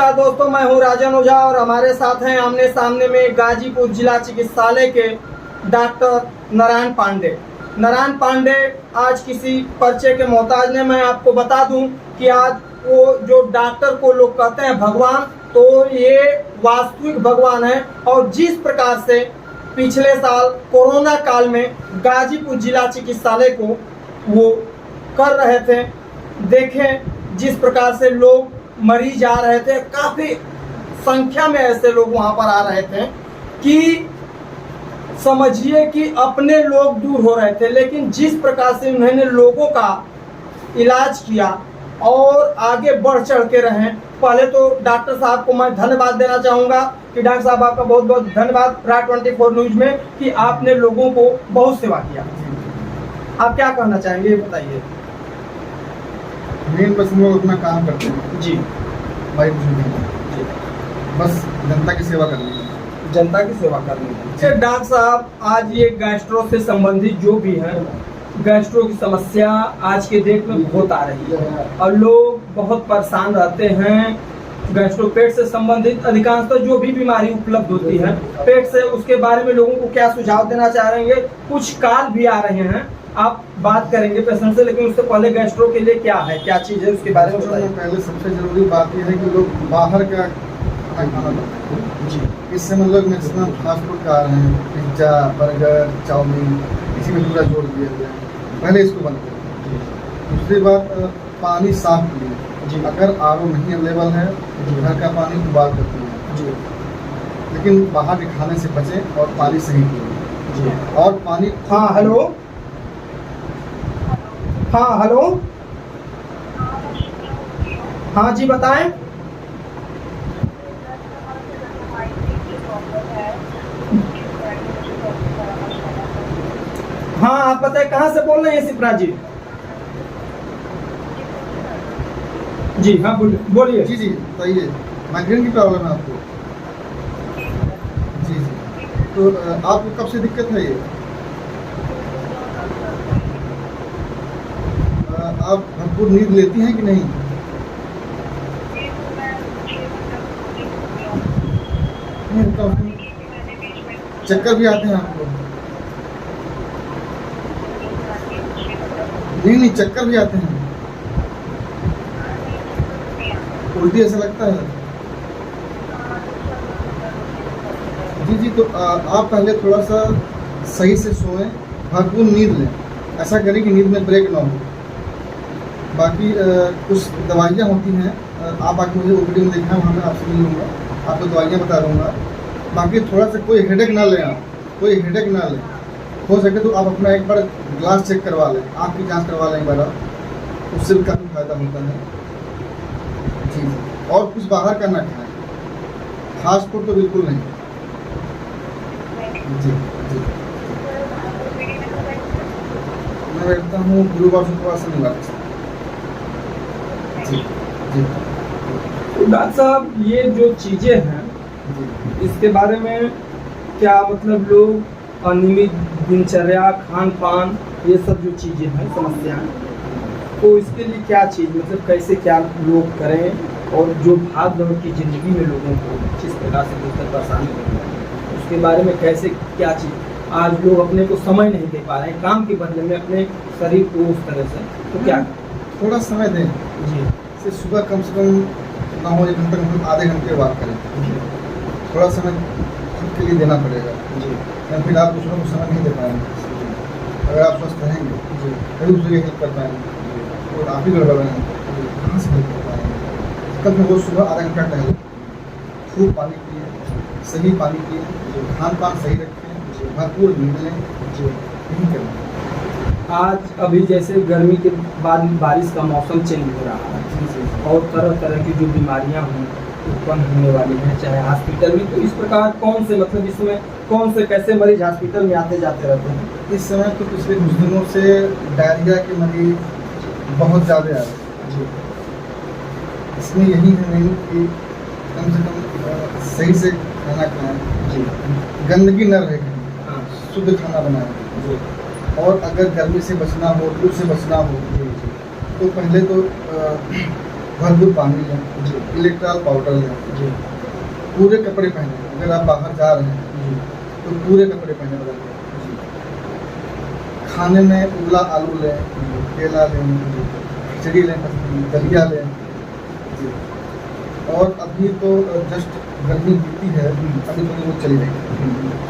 नमस्कार दोस्तों, मैं हूं राजन ओझा और हमारे साथ हैं आमने सामने में गाजीपुर जिला चिकित्सालय के डॉक्टर नारायण पांडे। नारायण पांडे आज किसी परिचय के मोहताज ने। मैं आपको बता दूं कि आज वो जो डॉक्टर को लोग कहते हैं भगवान, तो ये वास्तविक भगवान है। और जिस प्रकार से पिछले साल कोरोना काल में गाजीपुर जिला चिकित्सालय को वो कर रहे थे, देखें जिस प्रकार से लोग मरीज आ रहे थे, काफी संख्या में ऐसे लोग वहां पर आ रहे थे कि समझिए कि अपने लोग दूर हो रहे थे। लेकिन जिस प्रकार से उन्होंने लोगों का इलाज किया और आगे बढ़ चढ़ के रहे, पहले तो डॉक्टर साहब को मैं धन्यवाद देना चाहूँगा कि डॉक्टर साहब आपका बहुत बहुत धन्यवाद RAT24 न्यूज में कि आपने लोगों को बहुत सेवा किया। आप क्या कहना चाहेंगे बताइए। मेन बस हम लोग अपना काम करते हैं जी भाई, कुछ नहीं जी, बस जनता की सेवा करनी है, जनता की सेवा करनी है। डॉक्टर साहब, आज ये गैस्ट्रो से संबंधित जो भी है, गैस्ट्रो की समस्या आज के डेट में बहुत आ रही है और लोग बहुत परेशान रहते हैं। गैस्ट्रो पेट से संबंधित अधिकांशतः जो भी बीमारी उपलब्ध होती है पेट से, उसके बारे में लोगों को क्या सुझाव देना चाह रहे हैं। कुछ काल भी आ रहे हैं, आप बात करेंगे पेशेंट से, लेकिन उससे पहले गैस्ट्रो के लिए क्या है, क्या चीज़ है, उसके बारे में बताइए। पहले सबसे जरूरी बात यह है कि लोग बाहर का खाना खाते हैं जी। इस समय लोग मैक्सिमम फास्ट फूड खा रहे हैं, पिज्जा, बर्गर, चाउमीन, इसी में पूरा जोड़ दिया गया है। पहले इसको बंद करें। दूसरी बात, पानी साफ पिए जी। अगर RO नहीं अवेलेबल है तो घर का पानी उबाल कर पिए जी, लेकिन बाहर के खाने से बचें और पानी सही पिए जी। और पानी, हाँ हेलो, हाँ हेलो, हाँ जी बताएं। हाँ आप बताएं, कहाँ से बोल रहे हैं सिप्रा जी? जी हाँ बोलिए। जी बताइए, माइग्रेन की प्रॉब्लम है आपको? जी, तो आपको कब से दिक्कत है ये? आप भरपूर नींद लेती हैं कि नहीं? चक्कर भी आते हैं आपको? नहीं, चक्कर भी आते हैं, उल्टी ऐसा लगता है? जी, तो आप पहले थोड़ा सा सही से सोएं, भरपूर नींद लें। ऐसा करें कि नींद में ब्रेक ना हो। बाकी कुछ दवाइयाँ होती हैं, आप आके मुझे OPD में देखा, वहाँ मैं आपसे मिल लूँगा, आपको दवाइयाँ बता दूँगा। बाकी थोड़ा सा कोई हेडेक ना लें, आप कोई हेडेक ना लें। हो सके तो आप अपना एक बार ग्लास चेक करवा लें, आँख की जाँच करवा लें एक बार आप, उससे भी काफ़ी फायदा होता है जी। और कुछ बाहर का ना खाएं, फास्ट फूड तो बिल्कुल नहीं जी। मैं बैठता हूँ गुरुवार शुक्रवार शनिवार जी। तो डॉक्टर साहब, ये जो चीज़ें हैं इसके बारे में क्या मतलब लोग अनियमित दिनचर्या, खान पान, ये सब जो चीज़ें हैं समस्याएं, तो इसके लिए क्या चीज़ मतलब कैसे क्या लोग करें और जो भाग दौड़ की ज़िंदगी में लोगों को जिस प्रकार से दिक्कत परेशानी होती है उसके बारे में कैसे क्या चीज़, आज लोग अपने को समय नहीं दे पा रहे हैं काम के बदले में अपने शरीर को उस तरह से, तो क्या थोड़ा समय दें जी। से सुबह कम से कम ना हो 1 घंटे, मतलब आधे घंटे बात करें। थोड़ा समय खुद के लिए देना पड़ेगा जी, या फिर आप दूसरों को समय नहीं दे पाएंगे। अगर आप स्वस्थ रहेंगे जी, तभी दूसरे की हेल्प कर पाएंगे। और आप ही गड़बड़ हैं, कहाँ से हेल्प कर पाएंगे? कल रोज सुबह आधा घंटा टहलें, खूब पानी पिए, सही पानी पिए, खान पान सही रखें, भरपूर नींद लें जी, यही करना। आज अभी जैसे गर्मी के बाद बारिश का मौसम चेंज हो रहा है और तरह तरह की जो बीमारियां हों उत्पन्न होने वाली हैं, चाहे हॉस्पिटल में, तो इस प्रकार कौन से मतलब इसमें कौन से कैसे मरीज हॉस्पिटल में आते जाते रहते हैं? इस समय तो पिछले कुछ दिनों से डायरिया के मरीज बहुत ज़्यादा आ रहे हैं जी। इसमें यही है नहीं कि कम से कम सही से खाना खाएं जी, गंदगी न रहे, शुद्ध खाना बनाएं जी। और अगर गर्मी से बचना हो, लू से बचना हो तो पहले तो भरपूर पानी लें, जी इलेक्ट्रॉल पाउडर लें, जी पूरे कपड़े पहने। अगर आप बाहर जा रहे हैं जी तो पूरे कपड़े पहने बदल लें। खाने में उबला आलू लें, केला लें, खिचड़ी लें, दलिया लें जी। और अभी तो जस्ट गर्मी बीती है, अभी थोड़ी बहुत चली रही।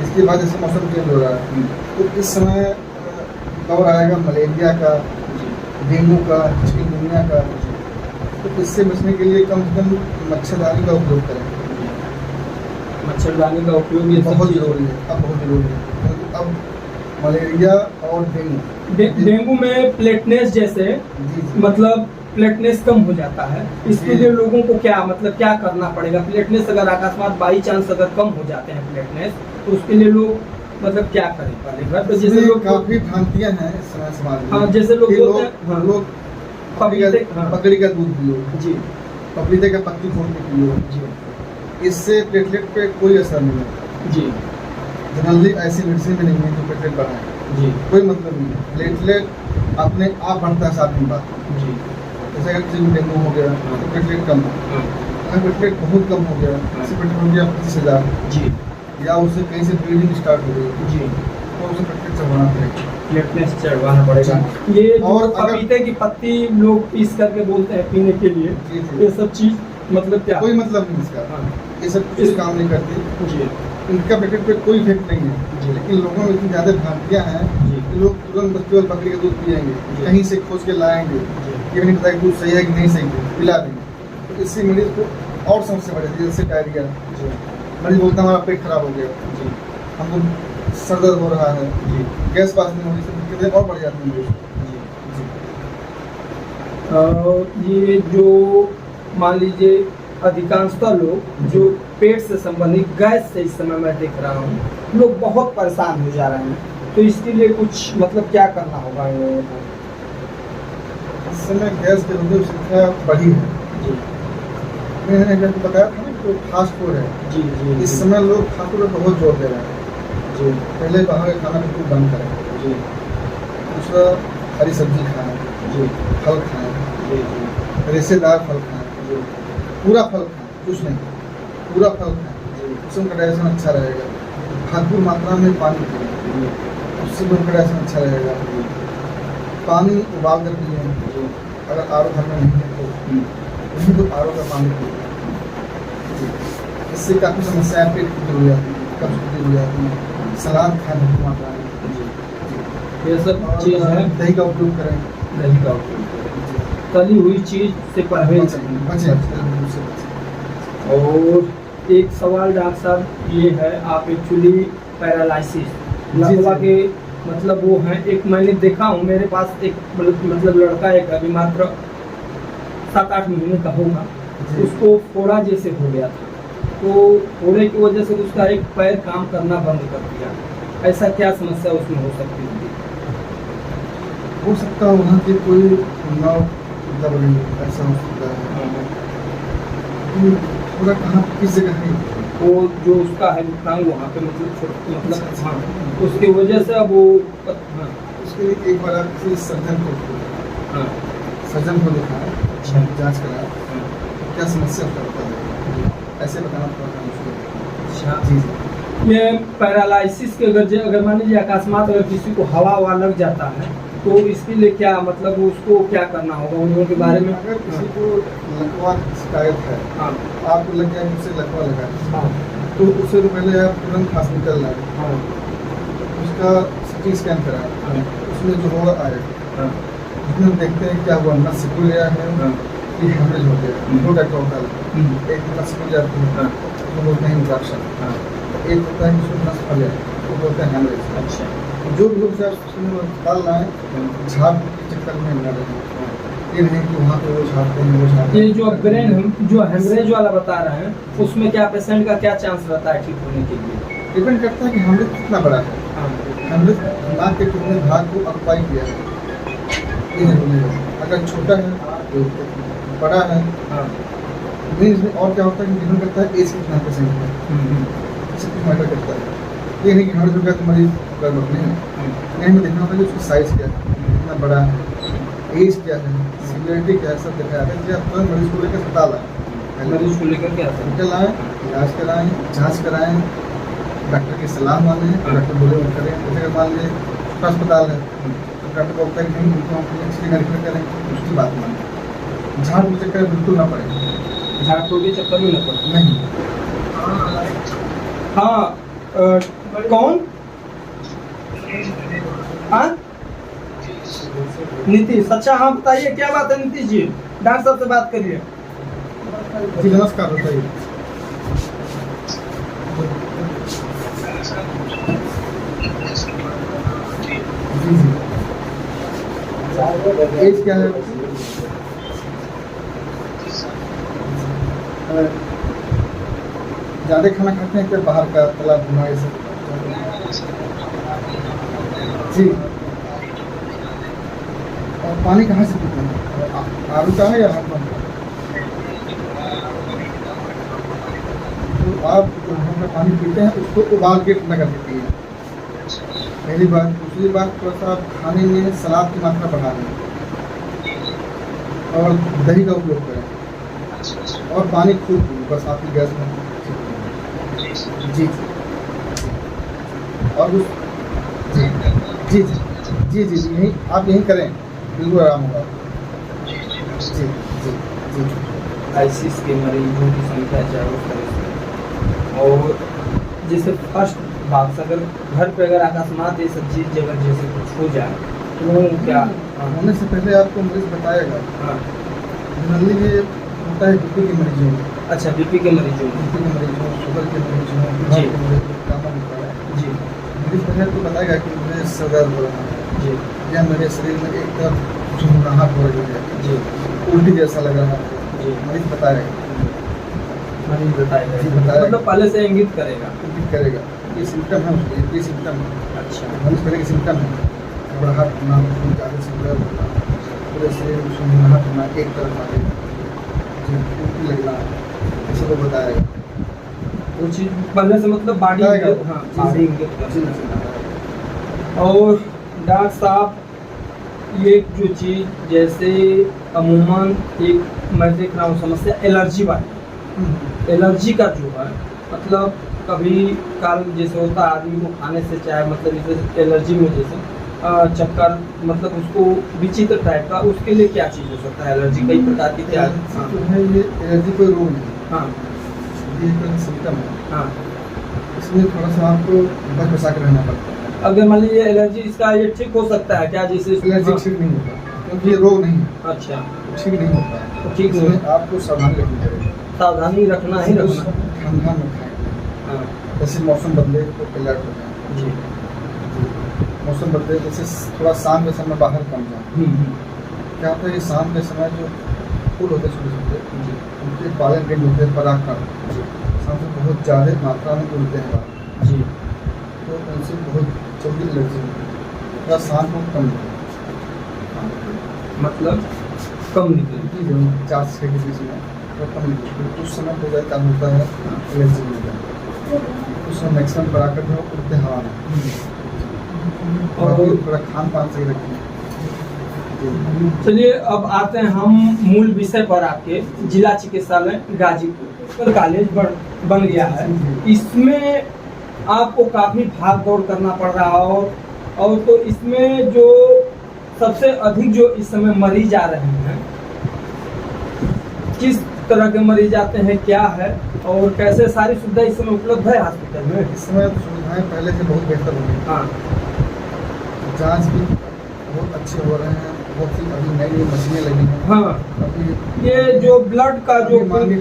इसके बाद जैसे मौसम चेंज हो रहा है तो इस समय दौर आएगा मलेरिया का, डेंगू का, चिकनगुनिया का। तो इससे बचने के लिए कम से कम मच्छरदानी का उपयोग करें। मच्छरदानी का उपयोग ये सब बहुत चीज़- ज़रूरी है, अब बहुत ज़रूरी है, क्योंकि अब मलेरिया और डेंगू डेंगू में प्लेटनेस जैसे जी जी मतलब प्लेटनेस कम हो जाता है, इसके जी। लिए लोगों को क्या मतलब क्या करना पड़ेगा? प्लेटनेस अगर अकस्मात बाई चांस अगर कम हो जाते हैं प्लेटनेस, तो उसके लिए लोग मतलब क्या करें? पहले घर पे जैसे इसमें लोग काफी भ्रांतियां हैं इस समय समाज में। हाँ, जैसे लोग कि बोलते हैं, हाँ। लोग पपीते- हाँ। बकरी का दूध पियो, जी पपीते का पत्ती खोल के पियो, जी इससे प्लेटलेट पे कोई असर नहीं है। जी जनरली ऐसी मेडिसिन में नहीं है जो प्लेटलेट बढ़ाए, जी कोई मतलब नहीं है। प्लेटलेट अपने आप बढ़ता है 7 दिन बाद। जी जैसे अगर किसी को डेंगू हो गया तो प्लेटलेट कम है, हाँ, अगर प्लेटलेट बहुत कम हो गया, जैसे प्लेटलेट हो गया 25,000 जी या उससे कहीं से ब्लीडिंग स्टार्ट हो गई जी तो उसे प्लेटलेट चढ़वाना पड़ेगा। प्लेटनेस चढ़वाना पड़ेगा। ये जो और अगर- पपीते की पत्ती लोग पीस करके बोलते हैं पीने के लिए, जी जी ये सब चीज मतलब क्या? कोई मतलब नहीं इसका, हाँ, ये सब कुछ काम नहीं करती। जी इनका प्लेटलेट पे कोई इफेक्ट नहीं है, जी। लेकिन लोगों में इतनी ज़्यादा भ्रांतियाँ हैं जी कि लोग तुरंत बच्चे और बकरी का दूध पिएंगे, जी। कहीं से खोज के लाएंगे, जी ये भी नहीं पता कि दूध सही है कि नहीं सही है, पिला देंगे। तो इससे मरीज को और समस्या बढ़ जाती है, जैसे डायरिया। जी मरीज बोलता है हमारा पेट खराब हो गया, जी हमको सर दर्द हो रहा है, जी गैस पास नहीं हो रही, सब दिक्कतें और बढ़ जाती हैं मरीज को। जी। ये जो मान लीजिए अधिकांशतः लोग जो पेट से संबंधित गैस से इस समय मैं देख रहा हूँ, लोग बहुत परेशान हो जा रहे हैं, तो इसके लिए कुछ मतलब क्या करना होगा इन लोगों को? इस समय गैस की रोगियों की संख्या बढ़ी है। जी मैंने आपको बताया था ना कि फास्ट फूड है, जी जी इस समय लोग फास्ट फूड पर बहुत जोर दे रहे हैं। जी पहले बाहर का खाना बिल्कुल बंद करें। जी दूसरा, हरी सब्जी खाएं, जी फल खाएं, जी जी रेशेदार फल खाएं, जी पूरा फल खाएं, कुछ नहीं, पूरा फल खाएं, जी उससे उनका डाइजेशन अच्छा रहेगा। भरपूर मात्रा में पानी पिएं, उससे भी उनका डाइजेशन अच्छा रहेगा। पानी उबाल कर पिएं, अगर आर ओ घर में नहीं है तो आर ओ का पानी पिएं। इससे काफ़ी समस्याएं पेट की दूर हो जाती हैं, कब्ज की दूर हो जाती हैं। सलाद खाएं भरपूर मात्रा में, ये सब और चीज़ है। दही का उपयोग करें। दही का उपयोग करें। तली हुई चीज से परहेज और एक सवाल डॉक्टर साहब ये है, आप एक्चुअली पैरालिसिस लकवा के मतलब वो हैं, एक मैंने देखा हूँ मेरे पास एक मतलब लड़का एक अभी मात्र 7-8 महीने का होगा, जी। उसको फोड़ा जैसे हो गया था, तो फोड़े की वजह से उसका एक पैर काम करना बंद कर दिया। ऐसा क्या समस्या उसमें हो सकती है? हो सकता है वहाँ की कोई नाव दब रही है, ऐसा हो सकता है। पूरा कहाँ किस जगह है? वो जो उसका है टांग वहाँ पे मतलब हाँ, उसकी वजह से अब वो हाँ उसके लिए एक बार आप किसी सर्जन हाँ को दिखाएं, अच्छा। जांच कराएं, हाँ, क्या समस्या होता है, ऐसे बताना थोड़ा मुश्किल अच्छा। है। जी जी। ये पैरालिसिस के अगर मान लीजिए अकस्मात अगर किसी को हवा ववा लग जाता है, तो इसके लिए क्या मतलब उसको क्या करना होगा उन लोगों के बारे में? अगर किसी को लकवा की शिकायत है, हाँ आपको लग गया कि उसे लकवा लगा है, हाँ तो उससे तो पहले आप तुरंत हॉस्पिटल लाएं, हाँ उसका CT स्कैन कराएं, हाँ उसमें जो होगा आएगा, हाँ उसमें हम देखते हैं क्या हुआ, नस सिकुड़ गया है हाँ कि हेमरेज हो गया। दो टाइप का होता है, एक नस सिकुड़ जाती है हाँ उसको बोलते हैं इंफ्रैक्शन, हाँ, एक होता है जिसको नस फट जाए वो बोलते हैं हेमरेज। अच्छा जो भी लोग अस्पताल लाएं, झाड़ के चक्कर में न रहें, ये नहीं कि वहाँ पे वो झाड़ते हैं वो झाड़ते हैं। ये जो ब्रेन जो हेमरेज वाला बता रहे हैं, उसमें क्या पेशेंट का क्या चांस रहता है ठीक होने के लिए? डिपेंड करता है कि हेमरेज कितना बड़ा है, हाँ हेमरेज नाक के कितने भाग को ऑक्युपाई किया है, ये जरूरी है। अगर छोटा है तो बड़ा है, हाँ इसमें और क्या होता है कि डिपेंड करता है एज कितना पेशेंट है, सब कुछ मैटर करता है। ये नहीं कि हेमरेज हो गया तो मरीज कर नहीं है, नहीं, हमें देखना होता है कि उसकी साइज क्या है, कितना बड़ा है, एज क्या है, सीवियरिटी क्या है, सब देखा जाता है। इसलिए आप तुरंत मरीज को लेकर अस्पताल आए, मरीज को लेकर के आते हैं। निकल आए, इलाज कराएं, जांच कराएं, डॉक्टर की सलाह मानें, डॉक्टर बोले वो करें। जैसे अगर मान लीजिए छोटा अस्पताल है तो डॉक्टर बोलता है कि नहीं उनको हम एक्सरे रेफर करें, उसकी बात मानें। झाड़ फूक चक्कर बिल्कुल ना पड़े, झाड़ फूक के चक्कर में न पड़े। नहीं। हाँ कौन? हाँ नीतीश, अच्छा हाँ बताइए क्या बात है नीतीश जी, डॉक्टर साहब से बात करिए। जी नमस्कार, बताइए। जी जी, एज क्या है? ज़्यादा खाना खाते हैं क्या, बाहर का तला भुना ये सब? जी। और पानी कहाँ से पीते हैं, आरू का है या हाथ पंप? तो आप जो हम लोग पानी पीते हैं उसको उबाल के ठंडा करके पिए, पहली बात। दूसरी बात, थोड़ा सा आप खाने में सलाद की मात्रा बढ़ा दें और दही का उपयोग करें और पानी खूब पिए, बस आपकी गैस में। जी और उस जी जी जी जी जी जी यही आप यही करें, बिल्कुल आराम होगा। जी जी जी। आईसीस के मरीजों की संख्या चाहे उस तरह से, और जैसे फर्स्ट बात अगर घर पे अगर अकस्मात ये सब चीज़ अगर जैसे कुछ हो जाए तो क्या होने से पहले आपको मरीज बताएगा। हाँ जनरली ये होता है बीपी के मरीजों में। अच्छा बीपी के मरीजों में, बीपी के मरीजों, शुगर के मरीजों, जी। के मरीजों कॉमन होता है। जी मरीज पहले तो बताएगा कि मुझे सर दर्द हो रहा है जी या मेरे शरीर में एक तरफ झुंझुनाहट हो रही है, जी उल्टी जैसा लग रहा है, जी मरीज बताएगा। मरीज बताएगा, जी, बताएगा। मतलब पहले से इंगित करेगा। उल्टी करेगा, ये सिम्टम है उसके, ये सिम्टम है। अच्छा मरीज पहले के सिम्टम है, घबराहट होना, ज़्यादा से दर्द होना, पूरे शरीर में झुंझुनाहट होना, एक तरफ आगे उल्टी लगना, ये सब वो बताएगा। वो चीज़ पहले से मतलब बॉडी बताएगा। हाँ जी, बॉडी जी। इंगित जी, करेगा। जी। और डॉक्टर साहब ये जो चीज़ जैसे अमूमन एक मैं देख रहा हूँ समस्या एलर्जी वाली, एलर्जी का जो है मतलब कभी काल जैसे होता है आदमी को खाने से चाहे मतलब जैसे एलर्जी में जैसे चक्कर मतलब उसको विचित्र टाइप का, उसके लिए क्या चीज़ हो सकता है? एलर्जी कई प्रकार की क्या हाँ, जो है ये एलर्जी कोई रोग नहीं, हाँ ये एक सिम्टम है। हाँ इसमें थोड़ा सा आपको बच बचा कर रहना पड़ता है। अगर मान लीजिए एलर्जी इसका ये ठीक हो सकता है क्या जैसे एलर्जी ठीक नहीं होता क्योंकि ये रोग नहीं है, अच्छा ठीक नहीं होता है। तो ठीक इसमें आपको सावधानी रखनी पड़ेगी, सावधानी रखना ही रखना। ठंडा में खाएं, हाँ जैसे मौसम बदले तो अलर्ट हो जाए। जी मौसम बदले जैसे थोड़ा शाम के समय बाहर कम जाए। हम्म, क्या होता है कि शाम के समय जो फूल होते हैं छोटे छोटे, जी उनके पालन गेंद होते हैं, परागकण शाम से बहुत ज़्यादा मात्रा में उड़ते हैं बाहर, जी तो उनसे बहुत जल्दी एलर्जी होती है। थोड़ा शाम को कम निकले, मतलब कम निकले। जो 4 से 6 के बीच में थोड़ा कम निकले, तो उस समय हो जाए काम होता है एलर्जी हो जाए। उस समय मैक्सिमम परागकण जो उड़ते हवा में। और थोड़ा खान पान सही रखें। चलिए अब आते हैं हम मूल विषय पर। आपके जिला चिकित्सालय गाजीपुर कॉलेज बन गया है, इसमें आपको काफ़ी भाग दौड़ करना पड़ रहा है और तो इसमें जो सबसे अधिक जो इस समय मरीज आ रहे हैं, किस तरह के मरीज आते हैं, क्या है और कैसे सारी सुविधा इस समय उपलब्ध है हॉस्पिटल में? इस समय सुविधाएं पहले से बहुत बेहतर हो गई। हाँ जांच भी बहुत अच्छे हो रहे हैं, बहुत सी अभी नई नई मशीनें लगी हैं। हाँ अभी ये जो ब्लड का जो माननीय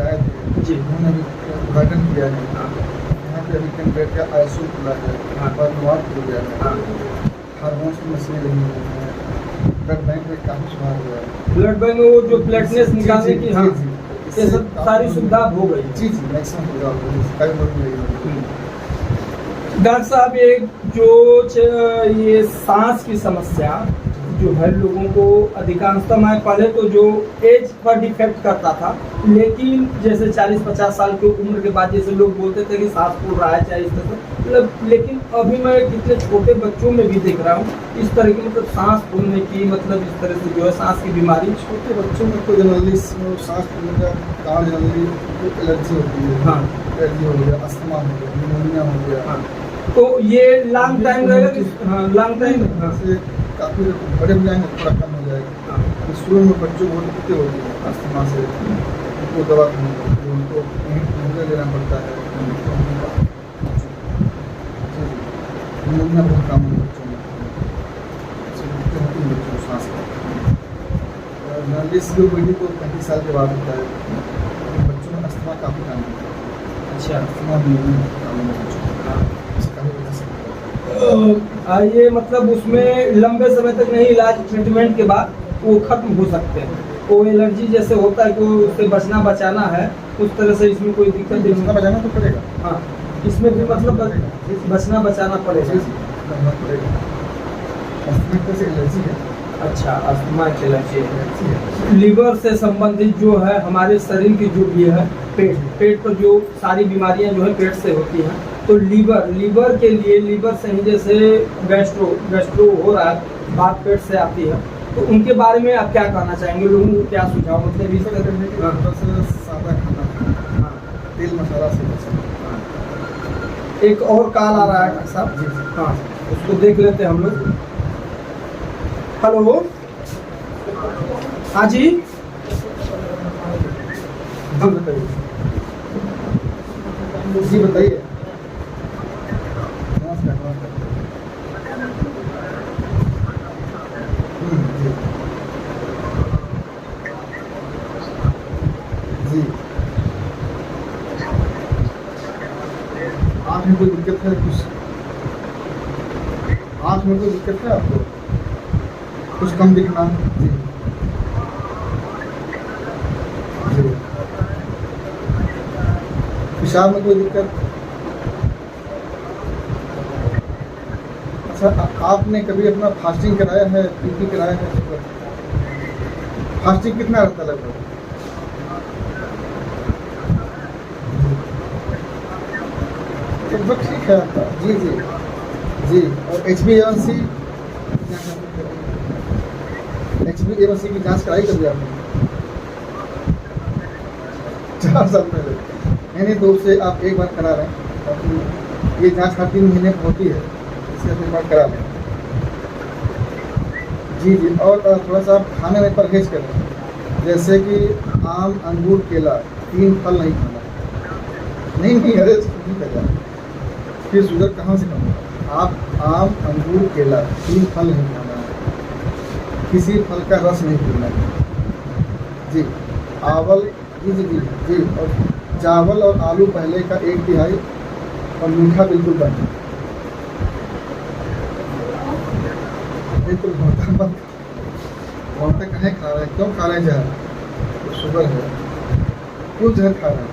आए थे, जी उन्होंने भी उद्घाटन किया है। हाँ यहाँ पे अभी कैंपेट का आईसीयू खुला है, हाँ। वार्ड खुल गया है, हाँ हार्मोन्स की मशीनें लगी हुई हैं, ब्लड बैंक में काफ़ी सुधार हुआ है। ब्लड बैंक में वो जो प्लेटलेस निकालने की, हाँ जी, ये सब सारी सुविधा हो गई है। जी जी मैक्सिमम सुविधा हो गई, कई लोग नहीं लगी। डॉक्टर साहब एक जो ये सांस की समस्या जो है लोगों को अधिकांशतः मैं पहले तो जो एज पर डिफेक्ट करता था, लेकिन जैसे 40-50 साल की उम्र के बाद जैसे लोग बोलते थे कि सांस फूल रहा है चाहे इस तरह से, मतलब लेकिन अभी मैं कितने छोटे बच्चों में भी देख रहा हूँ इस तरह की मतलब सांस फूलने की, मतलब इस तरह से जो है सांस की बीमारी। छोटे बच्चों में तो जनरली सांस फूलने का कारण जनरली एलर्जी होती है। हाँ, एलर्जी हो गया, अस्थमा हो गया, निमोनिया हो गया। हाँ, तो ये लॉन्ग टाइम रहेगा कि हाँ लॉन्ग टाइम से काफ़ी बड़े हो जाएंगे थोड़ा कम हो जाएगा। तो शुरू में बच्चों को दिक्कतें होती हैं अस्थमा से, उनको दवा खानी पड़ती है, उनको इंहेलर लेना पड़ता है। निमोनिया बहुत कॉमन है बच्चों में, दिक्कतें होती हैं बच्चों को सांस की। जनरली COPD तो 35 साल के बाद होता है, लेकिन बच्चों में अस्थमा काफ़ी कॉमन है। अच्छा, अस्थमा निमोनिया कॉमन है बच्चों में, इससे काफ़ी वजह से ये मतलब उसमें लंबे समय तक नहीं, इलाज ट्रीटमेंट के बाद वो खत्म हो सकते हैं। वो एलर्जी जैसे होता है कि उससे बचना बचाना है, उस तरह से इसमें कोई दिक्कत नहीं बचना बचाना तो पड़ेगा। हाँ, इसमें भी मतलब बचना बचाना पड़ेगा। करना पड़ेगा। अस्थमा से एलर्जी है। अच्छा, अस्थमा की एलर्जी है। लीवर से संबंधित जो है हमारे शरीर की जो भी है पेट पर जो सारी बीमारियां जो है पेट से होती हैं, तो लीवर के लिए, लीवर से ही जैसे गैस्ट्रो हो रहा है, बात पेट से आती है, तो उनके बारे में आप क्या कहना चाहेंगे? लोगों को क्या सुझाव, मतलब इस तरह करने के थोड़ा सा सादा खाना, हाँ, तेल मसाला से बचना। एक और कॉल आ रहा है डॉक्टर साहब जी, हाँ उसको देख लेते हैं हम लोग। हेलो, हाँ जी, बताइए जी, बताइए। नमस्कार नमस्कार। जी, आँख में कोई दिक्कत है? कुछ आँख में कोई दिक्कत है आपको? कुछ कम दिखना? जी जी। पेशाब में कोई दिक्कत? अच्छा, आपने कभी अपना फास्टिंग कराया है, PP कराया है? फास्टिंग कितना रहता है लगभग? लगभग ठीक है आपका। जी जी जी। और HbA1c की जांच कराई कभी आपने? 4 साल पहले? नहीं, तो उससे आप एक बार करा लें, ताकि ये जांच हर 3 महीने में होती है, इससे आप एक बार करा लें। जी जी। और थोड़ा सा आप खाने में परहेज करें, जैसे कि आम, अंगूर, केला, 3 फल नहीं खाना। नहीं अरे नहीं कर, फिर शुगर कहाँ से कम होगा? आप आम, अंगूर, केला 3 फल नहीं खाना है, किसी फल का रस नहीं पीना है। जी, आवल, जी जी जी जी। और चावल और आलू पहले का 1/3, और मीठा बिल्कुल बंद। बिल्कुल भौता कहाँ खा रहे हैं? क्यों खा रहे हैं जहर? तो शुगर है, क्यों जहर खा रहे हैं?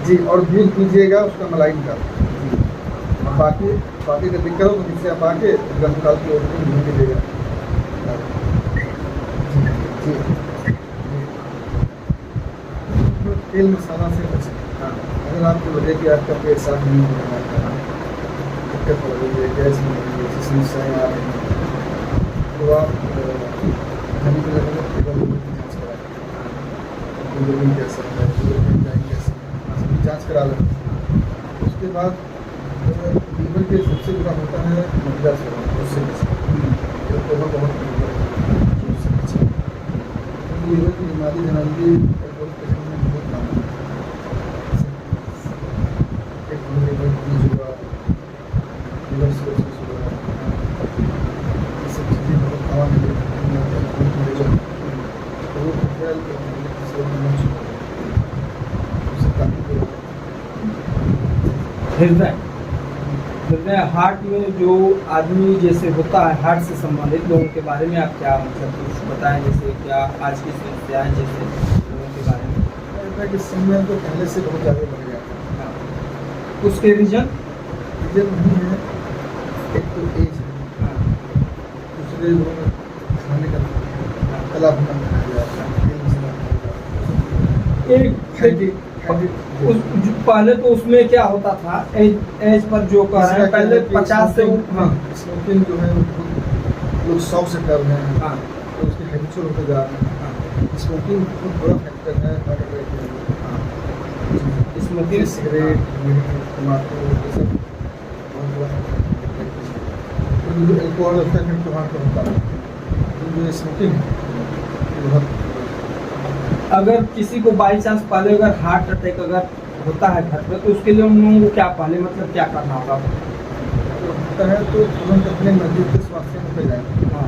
जी। और दूध पीजिएगा, उसका मलाई निकाल। और बाकी का दिक्कत हो तो जिससे आप आके गम निकाल के दूध पीजिएगा। जी जी। तेल मसाला से बचें। अगर आपको लगे कि आपका पेट साफ नहीं हो रहा है, दिक्कत हो रही है, गैस में हो रही है, समस्याएँ आ रही हैं, तो आप जाने के लिए जाँच कराएं, हीमोग्लोबिन कैसा है, एंजाइम कैसे है, जाँच करा लें। उसके बाद लीवर के सबसे बुरा होता है मदिरा सेवन, उससे बचें। तो बहुत उससे बचें। लीवर की बीमारी जनरली बहुत कम है। एक लीवर हुआ, लीवर सिरोसिस हुआ, ये सब चीज़ें बहुत कॉमन है। तो वो हृदय हार्ट में जो आदमी जैसे होता है, हार्ट से संबंधित लोगों के बारे में आप क्या मतलब कुछ बताएं, जैसे क्या आज की समस्याएं जैसे लोगों के बारे में? ऐसा कि समय तो पहले से बहुत ज़्यादा बढ़ गया था। उसके रीजन नहीं है, एक तो एज है, इसलिए लोग खाने का कला अपना एक पहले तो उसमें क्या होता था, एज पर जो कह रहे हैं पहले 50 से हाँ स्मोकिंग जो है लोग शौक से कर रहे हैं, हाँ तो उसके हैबिचुअल होते जा रहे हैं। स्मोकिंग बहुत बड़ा फैक्टर है हार्ट अटैक में। स्मोकिंग सिगरेट, तम्बाकू ये सब बहुत बड़ा फैक्टर है। जो एल्कोहल होता है तो हार्ट पर होता है, जो स्मोकिंग बहुत। अगर किसी को बाई चांस पहले अगर हार्ट अटैक अगर होता है घर पे, तो उसके लिए उन लोगों को क्या पहले मतलब क्या करना होगा? होता है तो तुरंत अपने नजदीक के स्वास्थ्य केंद्र पे जाए। हाँ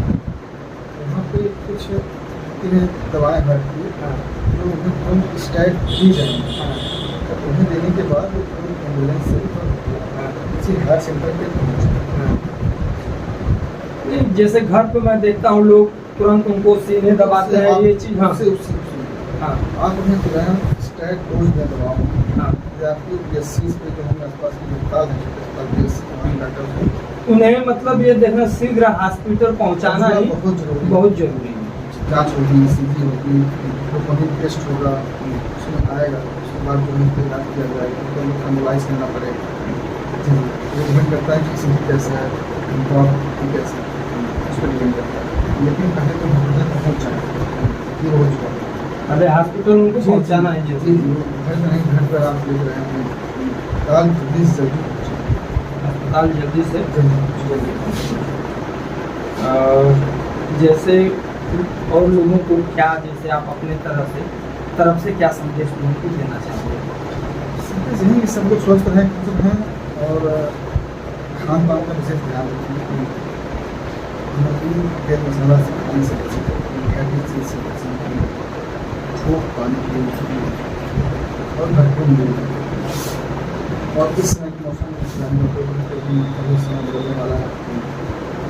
वहाँ पे कुछ इन्हें दवाएं भरती है जो उन्हें तुरंत स्टेरॉइड दी जाएंगी। तो उन्हें देने के बाद वो तुरंत एम्बुलेंस से किसी हार्ट सेंटर पे पहुँचे। नहीं, जैसे घर पे मैं देखता हूँ लोग तुरंत उनको सीने दबाते हैं, ये चीज़। हाँ हाँ आप उन्हें तुरंत स्टेरॉइड डोज में दबाओ। हाँ आपकी BSc पे जो हमारे आसपास के अस्पताल हैं, अस्पताल BSc हमारे डॉक्टर उन्हें मतलब ये देखना शीघ्र हॉस्पिटल पहुंचाना ही बहुत जरूरी है। जांच होगी, ECG होगी, डोपामिन टेस्ट होगा, उसमें आएगा, उसके बाद जो है उसका इलाज किया जाएगा, तो हमें एनालाइज करना पड़ेगा। जी ये डिपेंड करता है कि ECG कैसा है, ड्रॉप कैसा है, उस पर डिपेंड करता है। लेकिन पहले तो हॉस्पिटल पहुँच जाए, ये हो चुका है। अरे हॉस्पिटल उनको पहुंचाना है जी जरूरी। जी, घर नहीं, घर पर आप देख रहे हैं अस्पताल जल्दी से जल्दी पहुँचे, अस्पताल जल्दी से जल्दी जैसे और लोगों को क्या, जैसे आप अपने तरफ से क्या संदेश लोगों को देना चाहोगे? यही सब लोग स्वस्थ रहें, खुश रहें और खान पान का विशेष ध्यान रखें। नमकीन तेल मसाला से खाने से बचें, हैवी चीज़ से बचें, थोक पानी पिए और भरपूर नींद। और इस समय के मौसम में समय बदलने वाला है,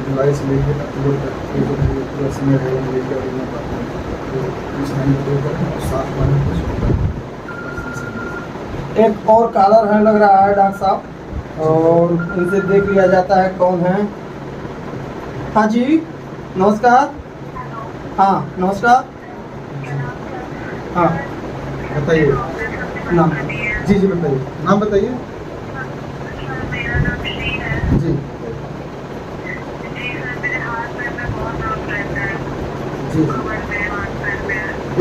जुलाई से लेकर अक्टूबर तक ये जो है ये पूरा समय रहेगा मलेरिया और बीमार पड़ता है, तो इस टाइम को साफ पानी को एक और कॉलर है लग रहा है डॉक्टर साहब, और उनसे देख लिया जाता है कौन है। हाँ जी नमस्कार। हाँ नमस्कार। हाँ बताइए नाम। जी जी बताइए, नाम बताइए। जी जी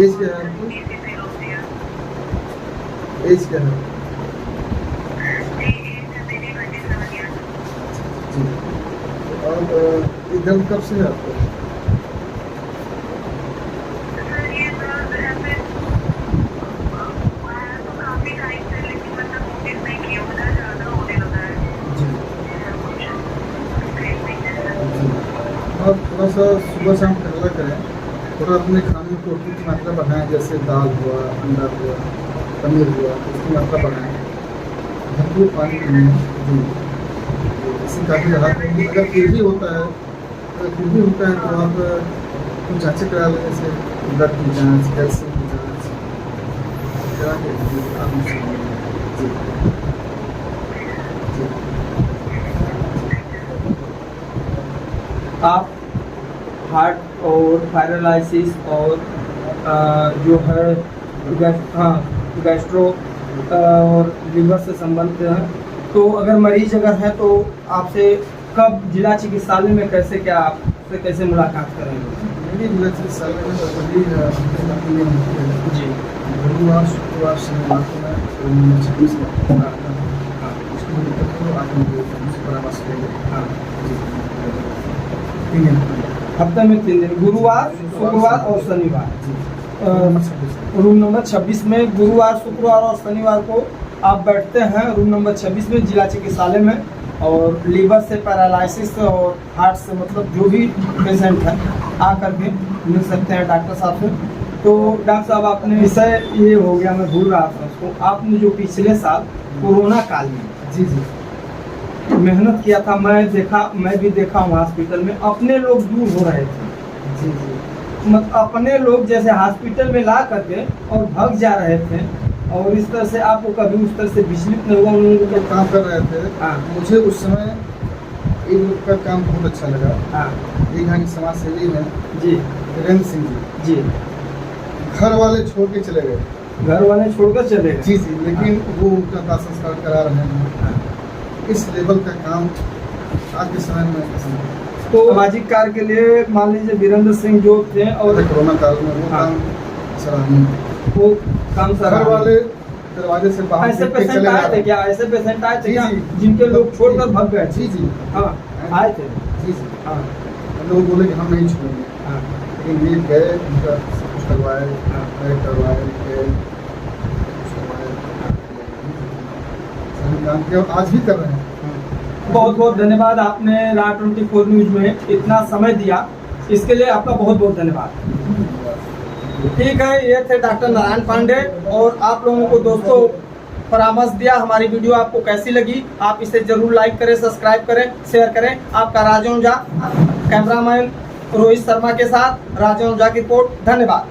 एज क्या है आपकी? एज क्या है? जी और ये दर्द कब से है आपको? और थोड़ा सा सुबह शाम टहला करें, थोड़ा अपने खाने में प्रोटीन की मात्रा बढ़ाएं, जैसे दाल हुआ, अंडा हुआ, पनीर हुआ, इसकी मात्रा बढ़ाएं, भरपूर पानी पिएं। जी इससे काफ़ी राहत मिलेगी। अगर फिर भी होता है तो आप कुछ जाँचें करा लें, जैसे ब्लड की जाँच, कैल्शियम की जाँच करा के आप जी आप हार्ट और पैरालिसिस और जो है गैस्ट्रो और लीवर से संबंधित है, तो अगर मरीज अगर है तो आपसे कब जिला चिकित्सालय में कैसे क्या आपसे कैसे मुलाकात करेंगे? मेरी जिला चिकित्सालय में सभी जी गुरुवार, शुक्रवार, शनिवार को मैं रूम नंबर 26 में आता हूँ। उसकी कोई दिक्कत हो आप मुझे मुझसे परामर्श लेंगे। हाँ जी 3 दिन हफ्ते में 3 दिन, गुरुवार, शुक्रवार और शनिवार। रूम नंबर 26 में गुरुवार, शुक्रवार और शनिवार को आप बैठते हैं रूम नंबर 26 में जिला चिकित्सालय में, और लीवर से पैरालिसिस और हार्ट से मतलब जो भी पेशेंट है आ करके मिल सकते हैं डॉक्टर साहब से। तो डॉक्टर साहब आपने विषय ये हो गया, मैं भूल रहा था उसको, आपने जो पिछले साल कोरोना काल में जी जी मेहनत किया था, मैं भी देखा हूँ हॉस्पिटल में अपने लोग दूर हो रहे थे। जी जी मतलब अपने लोग जैसे हॉस्पिटल में ला करके और भाग जा रहे थे, और इस तरह से आपको कभी उस तरह से विचलित नहीं हुआ उन लोगों तो काम कर रहे थे। हाँ। मुझे उस समय एक लोग का काम बहुत अच्छा लगा। हाँ एक यहाँ के समाज सेवी हैं जी वीरेंद्र सिंह जी, जी। घर वाले छोड़ के चले गए। घर वाले छोड़कर चले गए। जी जी, लेकिन वो उनका दाह संस्कार करा रहे हैं। इस लेवल का काम आज के समय में पसंद है। तो सामाजिक कार्य के लिए मान लीजिए वीरेंद्र सिंह जो थे और कोरोना काल में वो हाँ। काम सराहनीय। वो काम घर सराहनीय। वाले दरवाजे से बाहर ऐसे निकल के पेशेंट चले आए थे गए। क्या? ऐसे पेशेंट आए थे जी, क्या जी। जिनके लोग छोड़कर भाग गए? जी जी हाँ आए थे। जी जी। हाँ लोग बोले कि हम नहीं छोड़ेंगे, हाँ लेकिन ये गए, उनका सब कुछ करवाए, हाँ। करवाए गए, सही काम किया और आज भी कर रहे हैं। बहुत बहुत धन्यवाद, आपने RA24 न्यूज में इतना समय दिया, इसके लिए आपका बहुत बहुत धन्यवाद। ठीक है, ये थे डॉक्टर नारायण पांडे और आप लोगों को दोस्तों परामर्श दिया। हमारी वीडियो आपको कैसी लगी? आप इसे जरूर लाइक करें, सब्सक्राइब करें, शेयर करें। आपका राजन झा, कैमरामैन रोहित शर्मा के साथ राजन झा की रिपोर्ट। धन्यवाद।